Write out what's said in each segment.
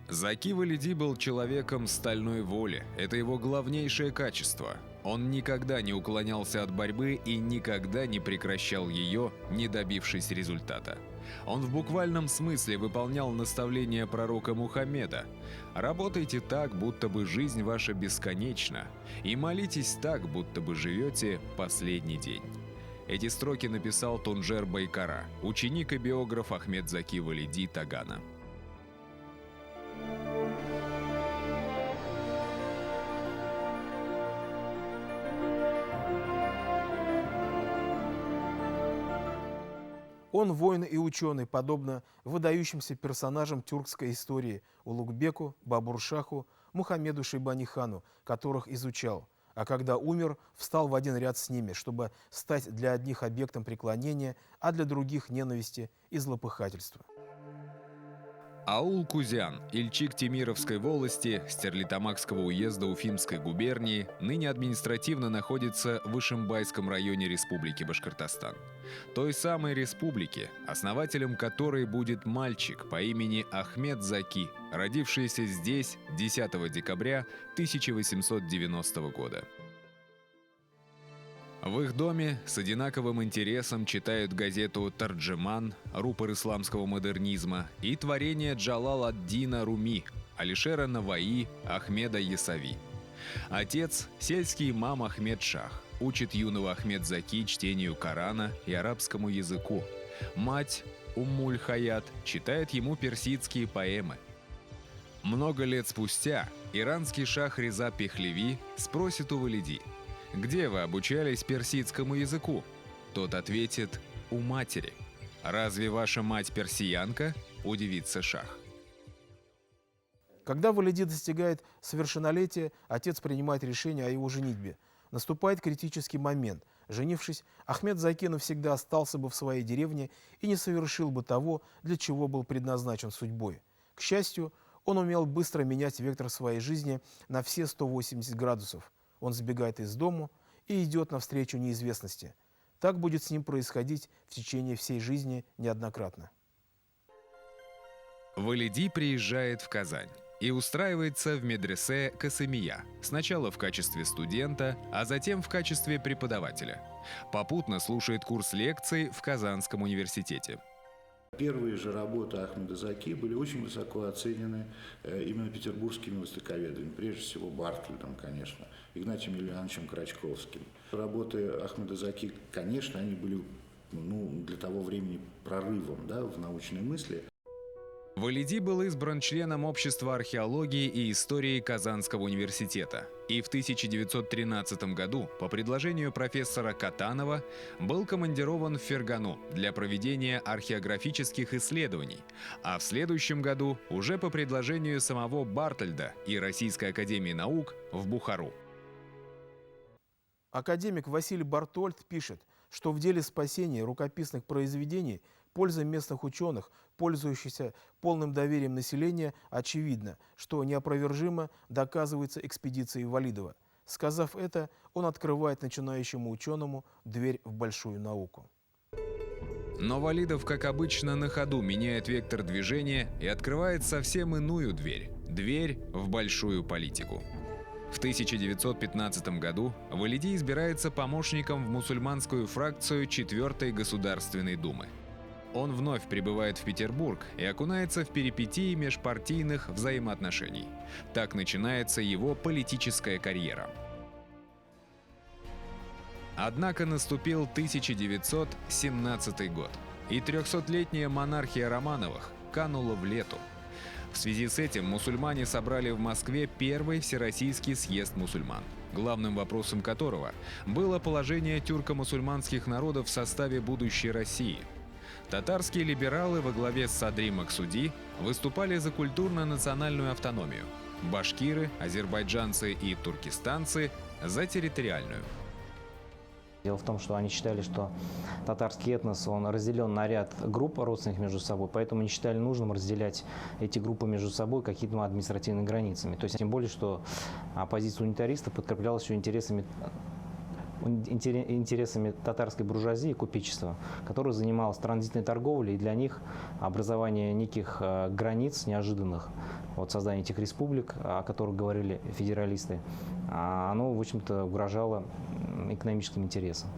Заки Валиди был человеком стальной воли. Это его главнейшее качество. Он никогда не уклонялся от борьбы и никогда не прекращал ее, не добившись результата. Он в буквальном смысле выполнял наставления пророка Мухаммеда. «Работайте так, будто бы жизнь ваша бесконечна, и молитесь так, будто бы живете последний день». Эти строки написал Тунжер Байкара, ученик и биограф Ахмед Заки Валиди Тагана. Он воин и ученый, подобно выдающимся персонажам тюркской истории Улугбеку, Бабуршаху, Мухаммеду Шейбани хану, которых изучал. А когда умер, встал в один ряд с ними, чтобы стать для одних объектом преклонения, а для других ненависти и злопыхательства. Аул Кузян, Ильчик Темировской волости, Стерлитамакского уезда Уфимской губернии, ныне административно находится в Ишимбайском районе Республики Башкортостан. Той самой республики, основателем которой будет мальчик по имени Ахмед Заки, родившийся здесь 10 декабря 1890 года. В их доме с одинаковым интересом читают газету «Тарджеман», рупор исламского модернизма, и творения Джалал ад-Дина Руми, Алишера Наваи, Ахмеда Ясави. Отец – сельский имам Ахмед Шах, учит юного Ахмед Заки чтению Корана и арабскому языку. Мать, Уммуль Хаят, читает ему персидские поэмы. Много лет спустя иранский шах Реза Пехлеви спросит у Валиди: «Где вы обучались персидскому языку?» Тот ответит: «У матери». «Разве ваша мать персиянка?» – удивится шах. Когда Валиди достигает совершеннолетия, отец принимает решение о его женитьбе. Наступает критический момент. Женившись, Ахмед Заки навсегда остался бы в своей деревне и не совершил бы того, для чего был предназначен судьбой. К счастью, он умел быстро менять вектор своей жизни на все 180 градусов. Он сбегает из дому и идет навстречу неизвестности. Так будет с ним происходить в течение всей жизни неоднократно. Валиди приезжает в Казань и устраивается в медресе Касымия, сначала в качестве студента, а затем в качестве преподавателя. Попутно слушает курс лекций в Казанском университете. Первые же работы Ахмеда Заки были очень высоко оценены именно петербургскими востоковедами, прежде всего Бартольдом, конечно, Игнатием Юлиановичем Крачковским. Работы Ахмеда Заки, конечно, они были для того времени прорывом, в научной мысли. Валиди был избран членом Общества археологии и истории Казанского университета и в 1913 году по предложению профессора Катанова был командирован в Фергану для проведения археографических исследований, а в следующем году уже по предложению самого Бартольда и Российской академии наук в Бухару. Академик Василий Бартольд пишет, что в деле спасения рукописных произведений польза местных ученых, пользующихся полным доверием населения, очевидна, что неопровержимо доказывается экспедицией Валидова. Сказав это, он открывает начинающему ученому дверь в большую науку. Но Валидов, как обычно, на ходу меняет вектор движения и открывает совсем иную дверь – дверь в большую политику. В 1915 году Валиди избирается помощником в мусульманскую фракцию 4-й Государственной Думы. Он вновь прибывает в Петербург и окунается в перипетии межпартийных взаимоотношений. Так начинается его политическая карьера. Однако наступил 1917 год, и 300-летняя монархия Романовых канула в лету. В связи с этим мусульмане собрали в Москве первый Всероссийский съезд мусульман, главным вопросом которого было положение тюрко-мусульманских народов в составе будущей России. Татарские либералы во главе с Садри Максуди выступали за культурно-национальную автономию, башкиры, азербайджанцы и туркестанцы – за территориальную. Дело в том, что они считали, что татарский этнос, он разделен на ряд групп родственных между собой, поэтому не считали нужным разделять эти группы между собой какими-то административными границами. То есть, тем более, что позиция унитаристов подкреплялась еще интересами интересами татарской буржуазии и купечества, которое занималось транзитной торговлей, и для них образование неких границ неожиданных, вот создание этих республик, о которых говорили федералисты, оно, в общем-то, угрожало экономическим интересам.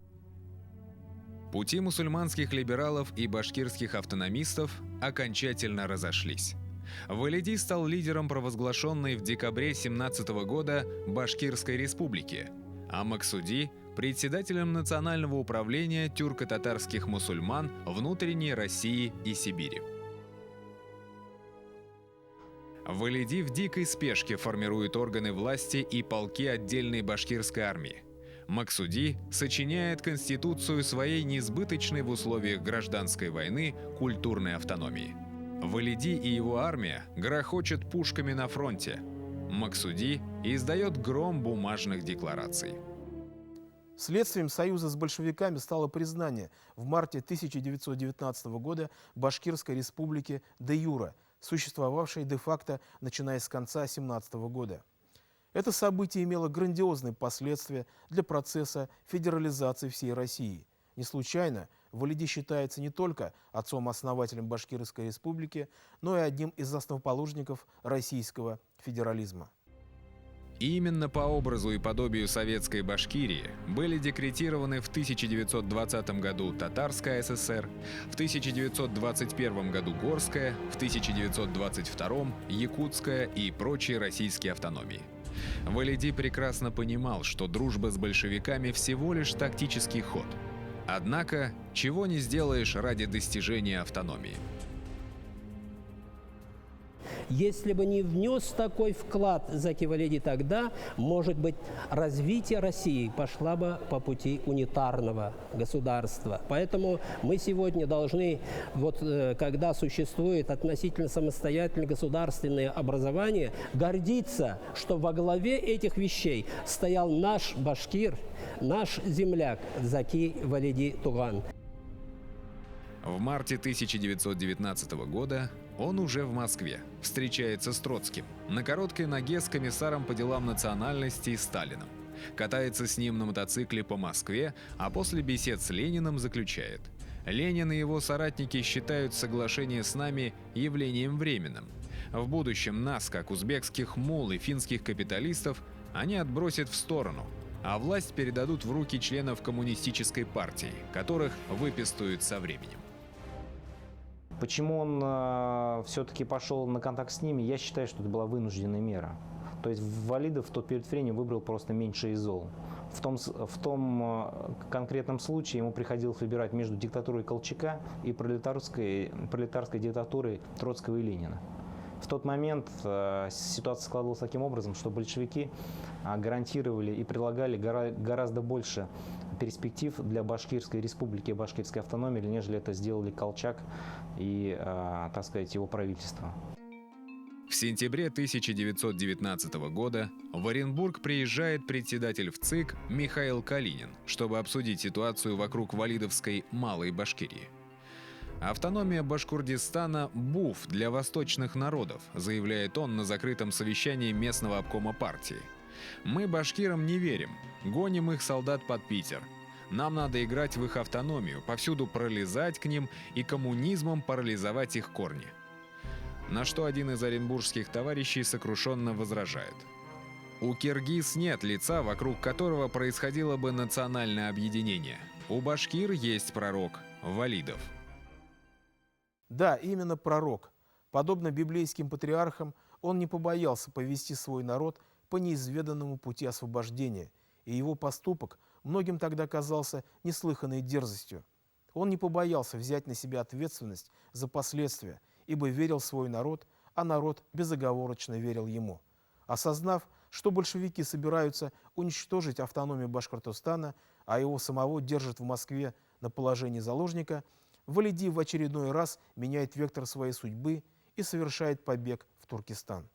Пути мусульманских либералов и башкирских автономистов окончательно разошлись. Валиди стал лидером провозглашенной в декабре 1917 года Башкирской республики, а Максуди – председателем Национального управления тюрко-татарских мусульман внутренней России и Сибири. Валиди в дикой спешке формирует органы власти и полки отдельной башкирской армии. Максуди сочиняет конституцию своей несбыточной в условиях гражданской войны культурной автономии. Валиди и его армия грохочут пушками на фронте. Максуди издает гром бумажных деклараций. Следствием союза с большевиками стало признание в марте 1919 года Башкирской республики де-юре, существовавшей де-факто начиная с конца 1917 года. Это событие имело грандиозные последствия для процесса федерализации всей России. Не случайно Валиди считается не только отцом-основателем Башкирской республики, но и одним из основоположников российского федерализма. Именно по образу и подобию советской Башкирии были декретированы в 1920 году Татарская ССР, в 1921 году Горская, в 1922 Якутская и прочие российские автономии. Валиди прекрасно понимал, что дружба с большевиками всего лишь тактический ход. Однако, чего не сделаешь ради достижения автономии. Если бы не внес такой вклад Заки Валиди тогда, может быть, развитие России пошла бы по пути унитарного государства. Поэтому мы сегодня должны, когда существует относительно самостоятельное государственное образование, гордиться, что во главе этих вещей стоял наш башкир, наш земляк Заки Валиди Туган. В марте 1919 года он уже в Москве, встречается с Троцким, на короткой ноге с комиссаром по делам национальности Сталиным, катается с ним на мотоцикле по Москве, а после бесед с Лениным заключает: «Ленин и его соратники считают соглашение с нами явлением временным. В будущем нас, как узбекских мул и финских капиталистов, они отбросят в сторону, а власть передадут в руки членов коммунистической партии, которых выпестуют со временем». Почему он все-таки пошел на контакт с ними, я считаю, что это была вынужденная мера. То есть Валидов в тот период времени выбрал просто меньшее из зол. В том конкретном случае ему приходилось выбирать между диктатурой Колчака и пролетарской диктатурой Троцкого и Ленина. В тот момент ситуация складывалась таким образом, что большевики гарантировали и предлагали гораздо больше перспектив для Башкирской республики и Башкирской автономии, нежели это сделали Колчак и, так сказать, его правительство. В сентябре 1919 года в Оренбург приезжает председатель ВЦИК Михаил Калинин, чтобы обсудить ситуацию вокруг Валидовской Малой Башкирии. «Автономия Башкортостана – буф для восточных народов», заявляет он на закрытом совещании местного обкома партии. «Мы башкирам не верим, гоним их солдат под Питер. Нам надо играть в их автономию, повсюду пролезать к ним и коммунизмом парализовать их корни». На что один из оренбургских товарищей сокрушенно возражает: «У киргиз нет лица, вокруг которого происходило бы национальное объединение. У башкир есть пророк – Валидов». Да, именно пророк. Подобно библейским патриархам, он не побоялся повести свой народ по неизведанному пути освобождения, и его поступок многим тогда казался неслыханной дерзостью. Он не побоялся взять на себя ответственность за последствия, ибо верил в свой народ, а народ безоговорочно верил ему. Осознав, что большевики собираются уничтожить автономию Башкортостана, а его самого держат в Москве на положении заложника, Валиди в очередной раз меняет вектор своей судьбы и совершает побег в Туркестан.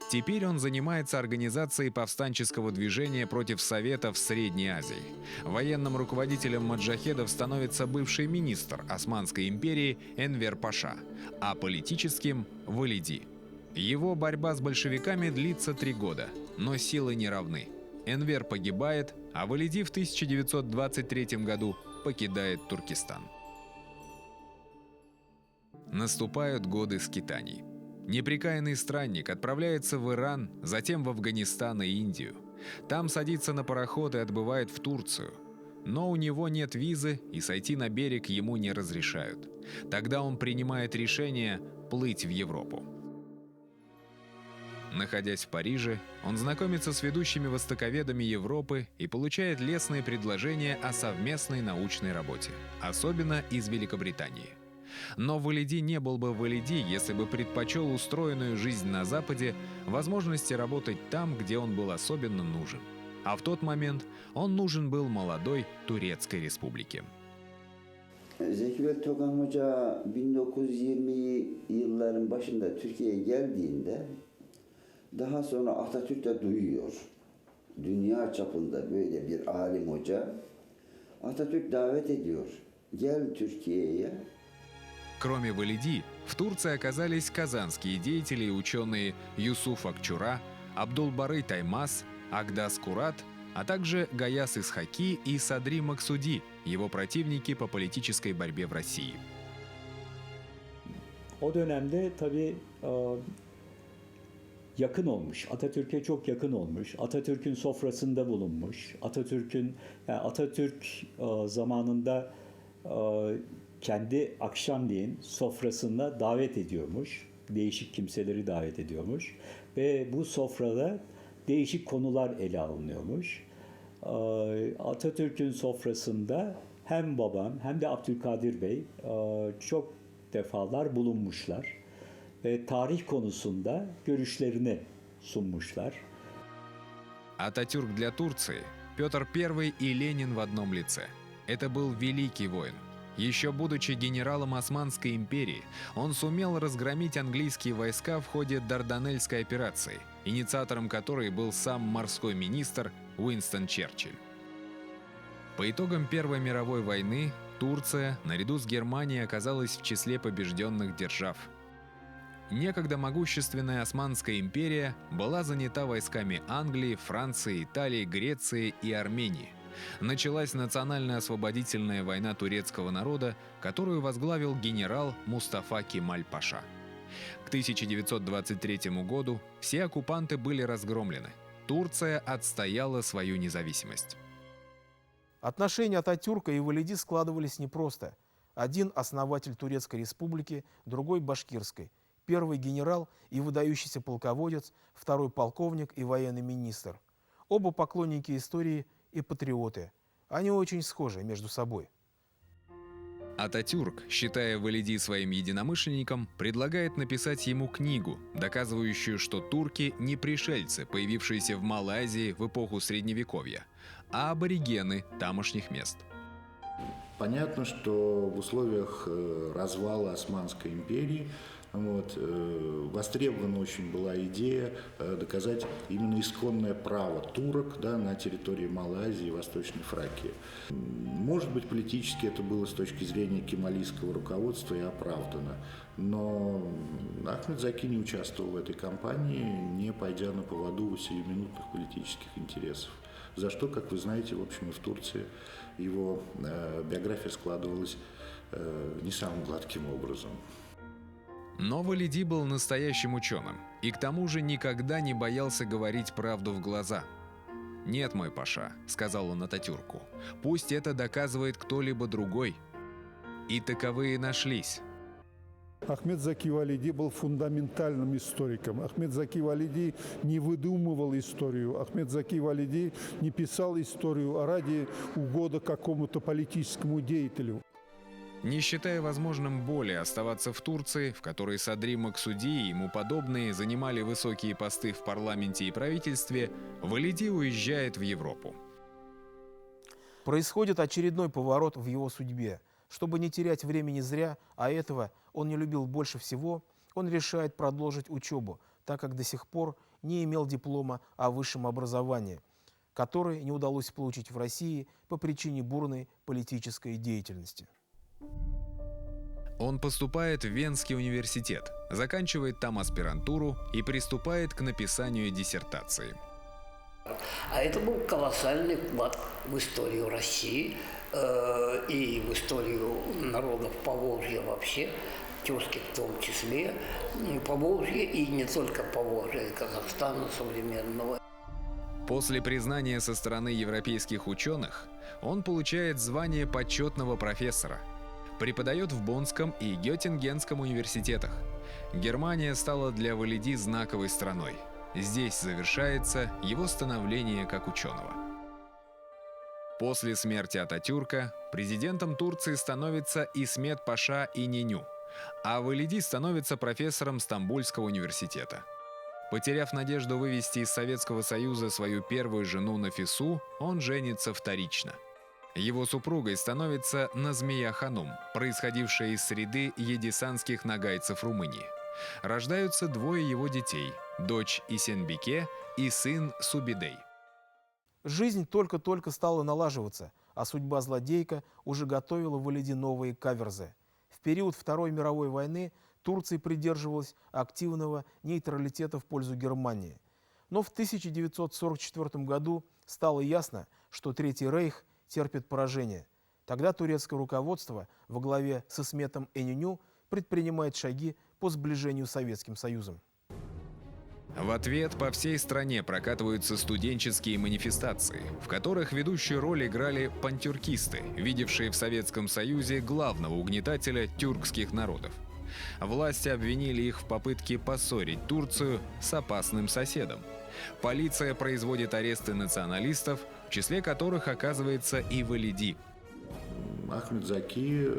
Теперь он занимается организацией повстанческого движения против Советов в Средней Азии. Военным руководителем маджахедов становится бывший министр Османской империи Энвер Паша, а политическим – Валиди. Его борьба с большевиками длится 3 года, но силы не равны. Энвер погибает, а Валиди в 1923 году покидает Туркестан. Наступают годы скитаний. Непрекаянный странник отправляется в Иран, затем в Афганистан и Индию. Там садится на пароход и отбывает в Турцию. Но у него нет визы, и сойти на берег ему не разрешают. Тогда он принимает решение плыть в Европу. Находясь в Париже, он знакомится с ведущими востоковедами Европы и получает лестные предложения о совместной научной работе, особенно из Великобритании. Но Валиди не был бы Валиди, если бы предпочел устроенную жизнь на Западе возможности работать там, где он был особенно нужен. А в тот момент он нужен был молодой Турецкой республике. Zeki Veltokan Hoca 1920 yılların başında Türkiye'ye geldiğinde daha sonra Atatürk de duyuyor. Dünya çapında böyle bir alim hoca. Atatürk davet ediyor. Gel Türkiye'ye. Кроме Валиди, в Турции оказались казанские деятели и ученые Юсуф Акчура, Абдулбары Таймас, Агдас Курат, а также Гаяс Исхаки и Садри Максуди, его противники по политической борьбе в России. O dönemde tabii yakın olmuş, Atatürk'e çok yakın olmuş, Atatürk'ün sofrasında bulunmuş, Atatürk zamanında kendi akşamleyin sofrasına davet ediyormuş, değişik kimseleri davet ediyormuş ve bu sofrada değişik konular ele alınıyormuş. Atatürk'ün sofrasında hem babam hem de Abdülkadir Bey çok defalar bulunmuşlar ve tarih konusunda görüşlerini sunmuşlar. Ататюрк для Турции – Петр I и Ленин в одном лице. Это был великий воин. Еще будучи генералом Османской империи, он сумел разгромить английские войска в ходе Дарданельской операции, инициатором которой был сам морской министр Уинстон Черчилль. По итогам Первой мировой войны Турция, наряду с Германией, оказалась в числе побежденных держав. Некогда могущественная Османская империя была занята войсками Англии, Франции, Италии, Греции и Армении. Началась национально-освободительная война турецкого народа, которую возглавил генерал Мустафа Кемаль Паша. К 1923 году все оккупанты были разгромлены. Турция отстояла свою независимость. Отношения Ататюрка и Валиди складывались непросто. Один основатель Турецкой республики, другой башкирской. Первый генерал и выдающийся полководец, второй полковник и военный министр. Оба поклонники истории и патриоты. Они очень схожи между собой. Ататюрк, считая Валиди своим единомышленником, предлагает написать ему книгу, доказывающую, что турки не пришельцы, появившиеся в Малой Азии в эпоху Средневековья, а аборигены тамошних мест. Понятно, что в условиях развала Османской империи востребована очень была идея доказать именно исконное право турок, на территории Малой Азии и Восточной Фракии. Может быть, политически это было с точки зрения кемалийского руководства и оправдано, но Ахмед Заки не участвовал в этой кампании, не пойдя на поводу у сиюминутных политических интересов. За что, как вы знаете, в общем, и в Турции его биография складывалась не самым гладким образом. Но Валиди был настоящим ученым и к тому же никогда не боялся говорить правду в глаза. «Нет, мой паша», — сказал он Ататюрку, — «пусть это доказывает кто-либо другой». И таковые нашлись. Ахмед Заки Валиди был фундаментальным историком. Ахмед Заки Валиди не выдумывал историю. Ахмед Заки Валиди не писал историю ради угода какому-то политическому деятелю. Не считая возможным более оставаться в Турции, в которой Садри Максуди и ему подобные занимали высокие посты в парламенте и правительстве, Валиди уезжает в Европу. Происходит очередной поворот в его судьбе. Чтобы не терять времени зря, а этого он не любил больше всего, он решает продолжить учебу, так как до сих пор не имел диплома о высшем образовании, который не удалось получить в России по причине бурной политической деятельности. Он поступает в Венский университет, заканчивает там аспирантуру и приступает к написанию диссертации. А это был колоссальный вклад в историю России и в историю народов Поволжья вообще, тюркских в том числе, Поволжья и не только Поволжья, и Казахстана современного. После признания со стороны европейских ученых он получает звание почетного профессора. Преподает в Боннском и Геттингенском университетах. Германия стала для Валиди знаковой страной. Здесь завершается его становление как ученого. После смерти Ататюрка президентом Турции становится Исмет Паша Ининю, а Валиди становится профессором Стамбульского университета. Потеряв надежду вывести из Советского Союза свою первую жену Нафису, он женится вторично. Его супругой становится Назмия Ханум, происходившая из среды едисанских нагайцев Румынии. Рождаются двое его детей – дочь Исенбике и сын Субидей. Жизнь только-только стала налаживаться, а судьба злодейка уже готовила Валиди новые каверзы. В период Второй мировой войны Турция придерживалась активного нейтралитета в пользу Германии. Но в 1944 году стало ясно, что Третий рейх терпит поражение. Тогда турецкое руководство во главе с Исметом Ининю предпринимает шаги по сближению с Советским Союзом. В ответ по всей стране прокатываются студенческие манифестации, в которых ведущую роль играли пантюркисты, видевшие в Советском Союзе главного угнетателя тюркских народов. Власти обвинили их в попытке поссорить Турцию с опасным соседом. Полиция производит аресты националистов, в числе которых оказывается и Валиди. Ахмед Заки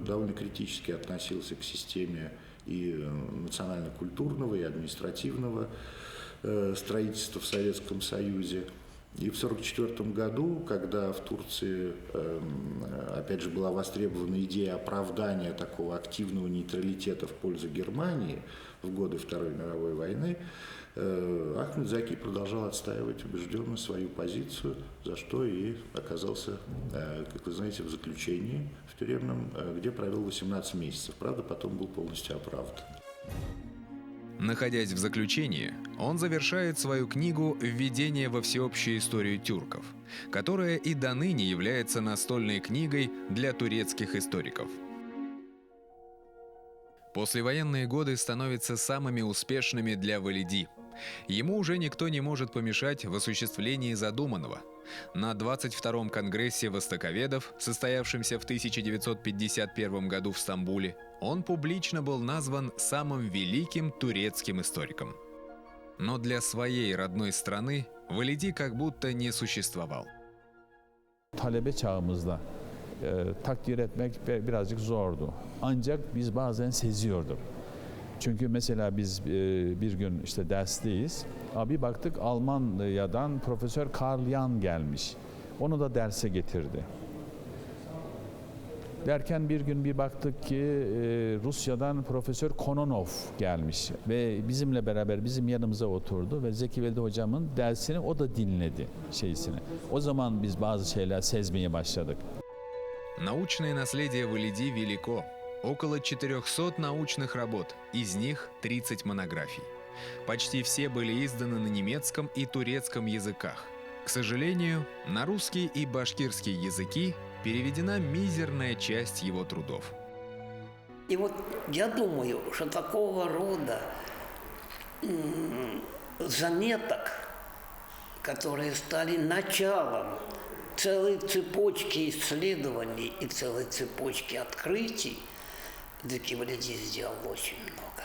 довольно критически относился к системе и национально-культурного, и административного строительства в Советском Союзе. И в 1944 году, когда в Турции, опять же, была востребована идея оправдания такого активного нейтралитета в пользу Германии в годы Второй мировой войны, Ахмед Заки продолжал отстаивать убежденно свою позицию, за что и оказался, как вы знаете, в заключении в тюремном, где провел 18 месяцев. Правда, потом был полностью оправдан. Находясь в заключении, он завершает свою книгу «Введение во всеобщую историю тюрков», которая и до ныне является настольной книгой для турецких историков. Послевоенные годы становятся самыми успешными для Валиди. Ему уже никто не может помешать в осуществлении задуманного. На 22-м конгрессе востоковедов, состоявшемся в 1951 году в Стамбуле, он публично был назван самым великим турецким историком. Но для своей родной страны Валиди как будто не существовал. Talebe çağımızda takdir etmek birazcık zordu. Ancak biz bazen seziyorduk. Çünkü mesela biz bir gün işte dersteyiz. Bir baktık Almanya'dan Profesör Karl Jan gelmiş. Onu da derse getirdi. Derken bir gün bir baktık ki Rusya'dan Profesör Kononov gelmiş ve bizimle beraber bizim yanımıza oturdu ve Zeki Velidi hocamın dersini o da dinledi şeysini. O zaman biz bazı şeyler sezmeye başladık. Научное наследие Валиди велико. Около 400 научных работ, из них 30 монографий. Почти все были изданы на немецком и турецком языках. К сожалению, на русский и башкирский языки переведена мизерная часть его трудов. И вот я думаю, что такого рода заметок, которые стали началом целой цепочки исследований и целой цепочки открытий, Зеки Валиди сделал очень много.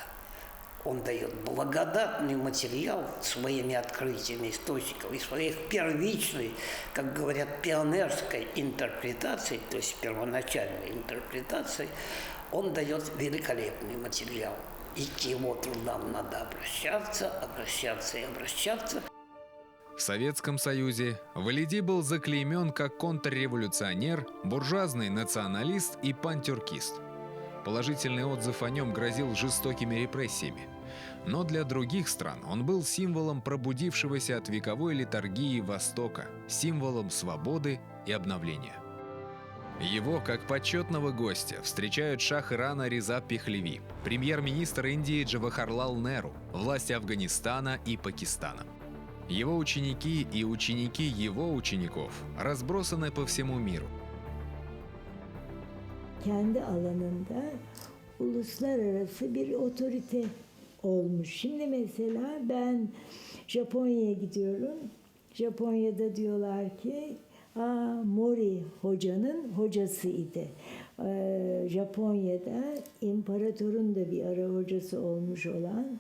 Он дает благодатный материал своими открытиями источников и своей первичной, как говорят, пионерской интерпретацией, то есть первоначальной интерпретацией, он дает великолепный материал. И к его трудам надо обращаться и обращаться. В Советском Союзе Валиди был заклеймен как контрреволюционер, буржуазный националист и пантюркист. Положительный отзыв о нем грозил жестокими репрессиями. Но для других стран он был символом пробудившегося от вековой летаргии Востока, символом свободы и обновления. Его, как почетного гостя, встречают шах Ирана Реза Пехлеви, премьер-министр Индии Джавахарлал Неру, власти Афганистана и Пакистана. Его ученики и ученики его учеников разбросаны по всему миру. Kendi alanında uluslararası bir otorite olmuş. Şimdi mesela ben Japonya'ya gidiyorum. Japonya'da diyorlar ki Mori hocanın hocasıydı. Japonya'da imparatorun da bir ara hocası olmuş olan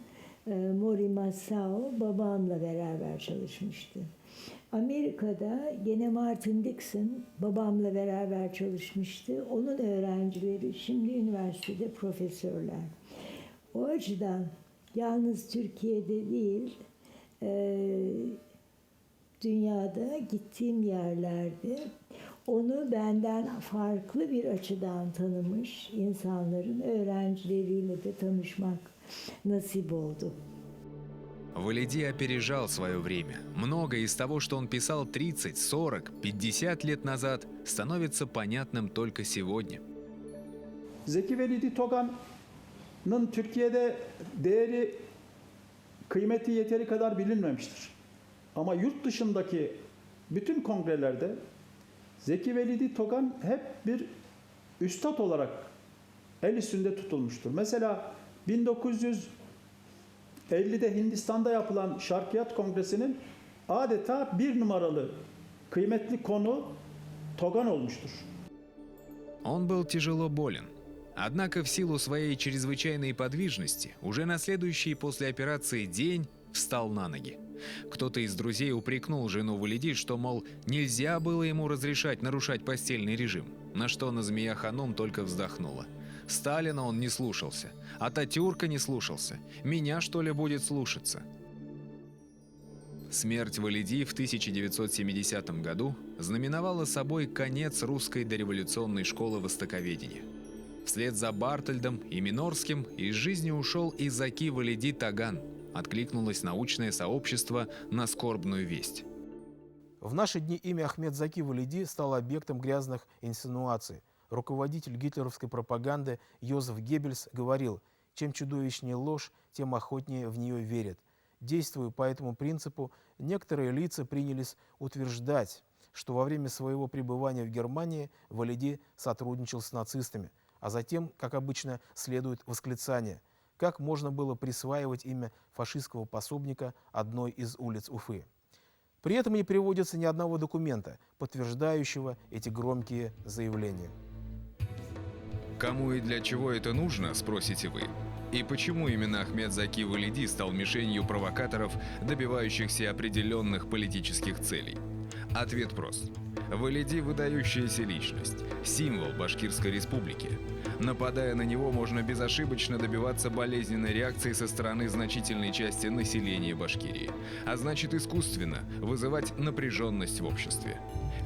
Mori Masao babamla beraber çalışmıştı. Amerika'da gene Martin Dixon babamla beraber çalışmıştı. Onun öğrencileri şimdi üniversitede profesörler. O açıdan yalnız Türkiye'de değil, dünyada gittiğim yerlerde onu benden farklı bir açıdan tanımış insanların öğrencileriyle de tanışmak nasip oldu. Валиди опережал свое время. Многое из того, что он писал 30, 40, 50 лет назад, становится понятным только сегодня. Zeki Velidi Togan'ın Türkiye'de değeri, kıymeti yeteri kadar bilinmemiştir. Ama yurt dışındaki bütün kongrelerde Zeki Velidi Togan hep bir üstad olarak el üstünde tutulmuştur. Mesela 1950'de Hindistan'da yapılan Şarkiyat Kongresi'nin adeta bir numaralı kıymetli konu Togan olmuştur. Он был тяжело болен. Однако в силу своей чрезвычайной подвижности уже на следующий после операции день встал на ноги. Кто-то из друзей упрекнул жену Валиди, что, мол, нельзя было ему разрешать нарушать постельный режим, на что Назмия Ханум только вздохнула. Сталина он не слушался, Ататюрка не слушался, меня, что ли, будет слушаться? Смерть Валиди в 1970 году знаменовала собой конец русской дореволюционной школы востоковедения. Вслед за Бартольдом и Минорским из жизни ушел и Заки Валиди Тоган. Откликнулось научное сообщество на скорбную весть. В наши дни имя Ахмед Заки Валиди стало объектом грязных инсинуаций. Руководитель гитлеровской пропаганды Йозеф Геббельс говорил: чем чудовищнее ложь, тем охотнее в нее верят. Действуя по этому принципу, некоторые лица принялись утверждать, что во время своего пребывания в Германии Валиди сотрудничал с нацистами, а затем, как обычно, следует восклицание: как можно было присваивать имя фашистского пособника одной из улиц Уфы? При этом не приводится ни одного документа, подтверждающего эти громкие заявления. Кому и для чего это нужно, спросите вы? И почему именно Ахмед Заки Валиди стал мишенью провокаторов, добивающихся определенных политических целей? Ответ прост. Валиди – выдающаяся личность, символ Башкирской республики. Нападая на него, можно безошибочно добиваться болезненной реакции со стороны значительной части населения Башкирии, а значит искусственно вызывать напряженность в обществе.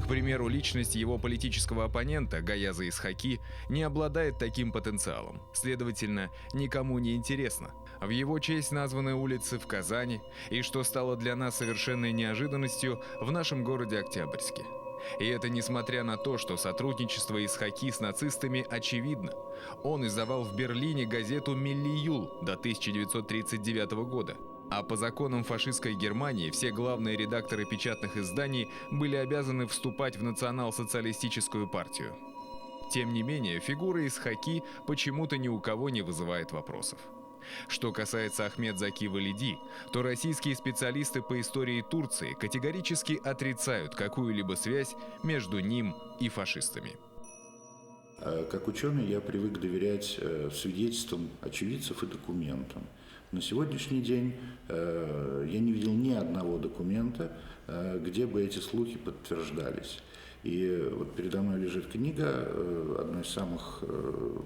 К примеру, личность его политического оппонента, Гаяза Исхаки, не обладает таким потенциалом, следовательно, никому не интересно. В его честь названы улицы в Казани и, что стало для нас совершенной неожиданностью, в нашем городе Октябрьске. И это несмотря на то, что сотрудничество Исхаки с нацистами очевидно. Он издавал в Берлине газету «Миллиюл» до 1939 года. А по законам фашистской Германии все главные редакторы печатных изданий были обязаны вступать в национал-социалистическую партию. Тем не менее, фигура Исхаки почему-то ни у кого не вызывает вопросов. Что касается Ахмед Заки Валиди, то российские специалисты по истории Турции категорически отрицают какую-либо связь между ним и фашистами. Как ученый я привык доверять свидетельствам очевидцев и документам. На сегодняшний день я не видел ни одного документа, где бы эти слухи подтверждались. И вот передо мной лежит книга, одно из самых,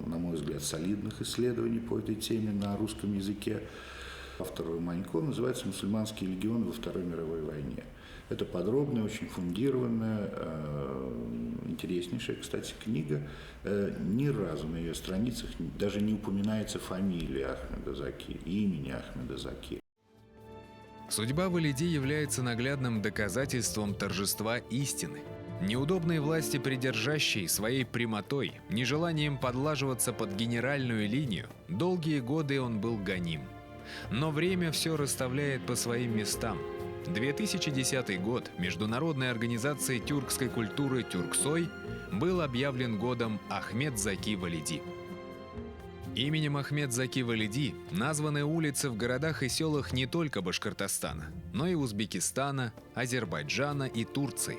на мой взгляд, солидных исследований по этой теме на русском языке. Автор Манько называется «Мусульманские легионы во Второй мировой войне». Это подробная, очень фундированная, интереснейшая, кстати, книга. Ни разу на ее страницах даже не упоминается фамилия Ахмеда Заки, имени Ахмеда Заки. Судьба Валиди является наглядным доказательством торжества истины. Неудобной власти придержащей своей прямотой, нежеланием подлаживаться под генеральную линию, долгие годы он был гоним. Но время все расставляет по своим местам. 2010 год Международной организацией тюркской культуры «Тюрксой» был объявлен годом Ахмед Заки Валиди. Именем Ахмед Заки Валиди названы улицы в городах и селах не только Башкортостана, но и Узбекистана, Азербайджана и Турции.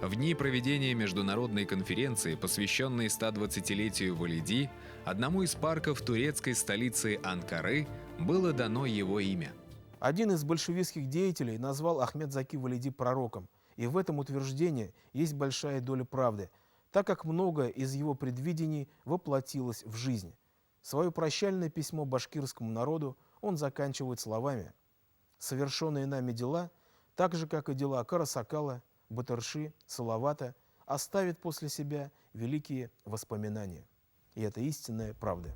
В дни проведения международной конференции, посвященной 120-летию Валиди, одному из парков турецкой столицы Анкары было дано его имя. Один из большевистских деятелей назвал Ахмед Заки Валиди пророком, и в этом утверждении есть большая доля правды, так как многое из его предвидений воплотилось в жизнь. Свое прощальное письмо башкирскому народу он заканчивает словами: «Совершенные нами дела, так же, как и дела Карасакала, Батырши, Салавата, оставят после себя великие воспоминания». И это истинная правда.